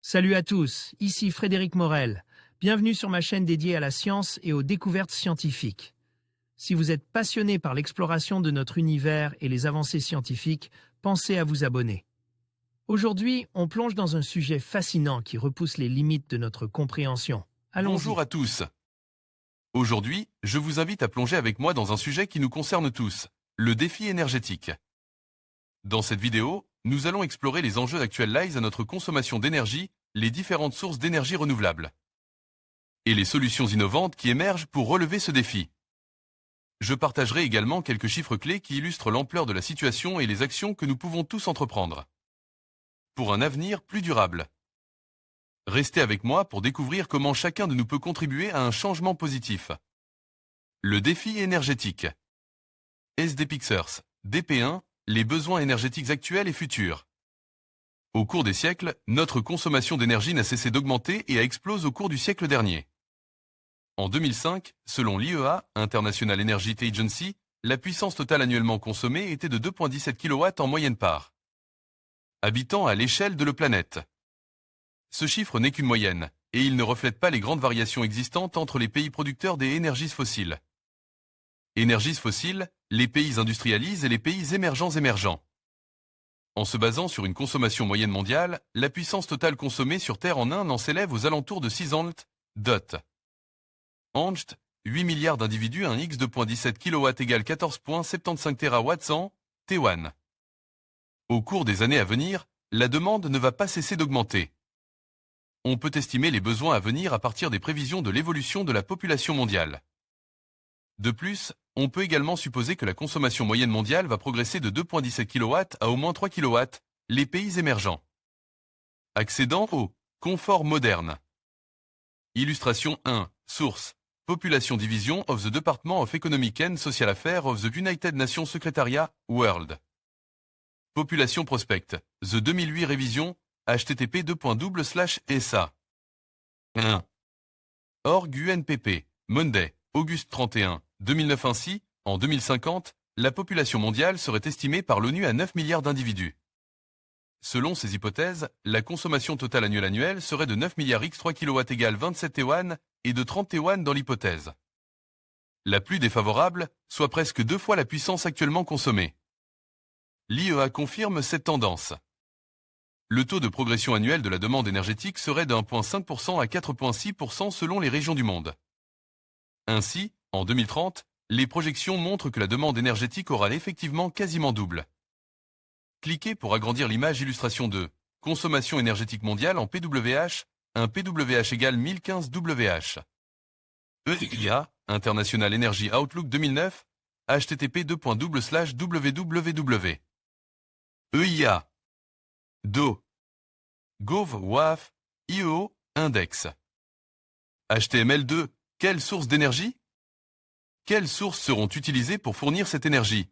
Salut à tous, ici Frédéric Morel. Bienvenue sur ma chaîne dédiée à la science et aux découvertes scientifiques. Si vous êtes passionné par l'exploration de notre univers et les avancées scientifiques, pensez à vous abonner. Aujourd'hui, on plonge dans un sujet fascinant qui repousse les limites de notre compréhension. Bonjour Allons-y. à tous. Aujourd'hui, je vous invite à plonger avec moi dans un sujet qui nous concerne tous, le défi énergétique. Dans cette vidéo, nous allons explorer les enjeux actuels liés à notre consommation d'énergie, les différentes sources d'énergie renouvelables et les solutions innovantes qui émergent pour relever ce défi. Je partagerai également quelques chiffres clés qui illustrent l'ampleur de la situation et les actions que nous pouvons tous entreprendre pour un avenir plus durable. Restez avec moi pour découvrir comment chacun de nous peut contribuer à un changement positif. Le défi énergétique. SD Pixers, DP1, les besoins énergétiques actuels et futurs. Au cours des siècles, notre consommation d'énergie n'a cessé d'augmenter et a explosé au cours du siècle dernier. En 2005, selon l'IEA, International Energy Agency, la puissance totale annuellement consommée était de 2,17 kW en moyenne par habitant à l'échelle de la planète. Ce chiffre n'est qu'une moyenne, et il ne reflète pas les grandes variations existantes entre les pays producteurs des énergies fossiles. Énergies fossiles, les pays industrialisés et les pays émergents. En se basant sur une consommation moyenne mondiale, la puissance totale consommée sur Terre en un an s'élève aux alentours de 6 Angst, 8 milliards d'individus, un X 2,17 kW égale 14,75 TWh en T1. Au cours des années à venir, la demande ne va pas cesser d'augmenter. On peut estimer les besoins à venir à partir des prévisions de l'évolution de la population mondiale. De plus, on peut également supposer que la consommation moyenne mondiale va progresser de 2,17 kW à au moins 3 kW, les pays émergents accédant au confort moderne. Illustration 1. Source. Population Division of the Department of Economic and Social Affairs of the United Nations Secretariat, World. Population Prospect. The 2008 révision, http://sa. 1. Org UNPP, Monday, Auguste 31, 2009. Ainsi, en 2050, la population mondiale serait estimée par l'ONU à 9 milliards d'individus. Selon ces hypothèses, la consommation totale annuelle serait de 9 milliards x 3 kW égale 27 TWh et de 30 TWh dans l'hypothèse la plus défavorable, soit presque 2 fois la puissance actuellement consommée. L'IEA confirme cette tendance. Le taux de progression annuel de la demande énergétique serait de 1,5% à 4,6% selon les régions du monde. Ainsi, en 2030, les projections montrent que la demande énergétique aura effectivement quasiment double. Cliquez pour agrandir l'image. Illustration 2. Consommation énergétique mondiale en PWH, un PWH égale 1015 WH. EIA, International Energy Outlook 2009, http://www. EIA. DO. Gov. WAF. IEO. Index. HTML2. Quelles sources d'énergie? Quelles sources seront utilisées pour fournir cette énergie?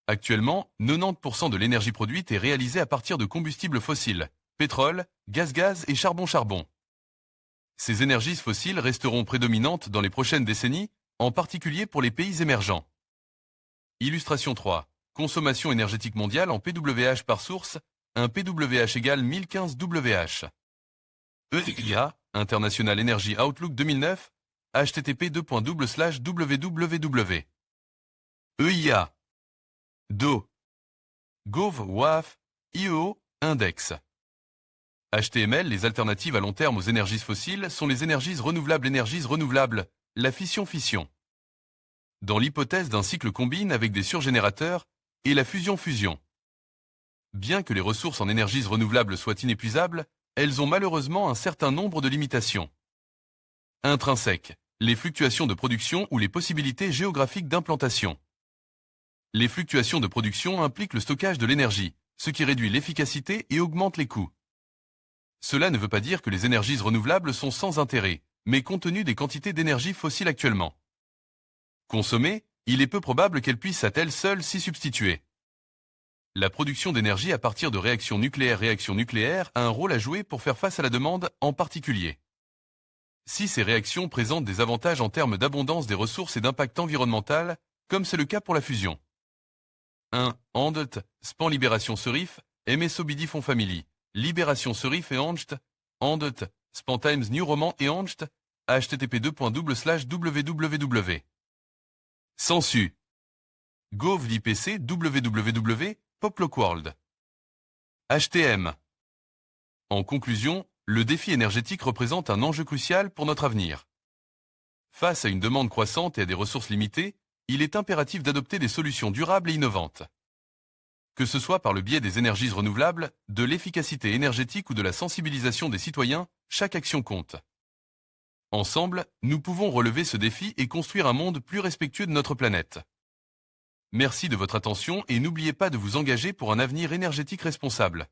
Actuellement, 90% de l'énergie produite est réalisée à partir de combustibles fossiles, pétrole, gaz et charbon. Ces énergies fossiles resteront prédominantes dans les prochaines décennies, en particulier pour les pays émergents. Illustration 3. Consommation énergétique mondiale en PWH par source, un PWH égale 1015 WH. EIA, International Energy Outlook 2009, http://www. EIA. DO. Gov. WAF. IEO. Index. HTML. Les alternatives à long terme aux énergies fossiles sont les énergies renouvelables, la fission. Dans l'hypothèse d'un cycle combine avec des surgénérateurs, et la fusion. Bien que les ressources en énergies renouvelables soient inépuisables, elles ont malheureusement un certain nombre de limitations. Intrinsèques, les fluctuations de production ou les possibilités géographiques d'implantation. Les fluctuations de production impliquent le stockage de l'énergie, ce qui réduit l'efficacité et augmente les coûts. Cela ne veut pas dire que les énergies renouvelables sont sans intérêt, mais compte tenu des quantités d'énergie fossile actuellement consommées, il est peu probable qu'elles puissent à elles seules s'y substituer. La production d'énergie à partir de réactions nucléaires a un rôle à jouer pour faire face à la demande, en particulier si ces réactions présentent des avantages en termes d'abondance des ressources et d'impact environnemental, comme c'est le cas pour la fusion. 1. Andet, Span Libération Serif, MSO Bidi Fonds Family, Libération Serif et Angst, Andet, Spantimes New Roman et Angst, http://www. Sensu. Gov l'IPC www, Poplockworld. HTM. En conclusion, le défi énergétique représente un enjeu crucial pour notre avenir. Face à une demande croissante et à des ressources limitées, il est impératif d'adopter des solutions durables et innovantes. Que ce soit par le biais des énergies renouvelables, de l'efficacité énergétique ou de la sensibilisation des citoyens, chaque action compte. Ensemble, nous pouvons relever ce défi et construire un monde plus respectueux de notre planète. Merci de votre attention et n'oubliez pas de vous engager pour un avenir énergétique responsable.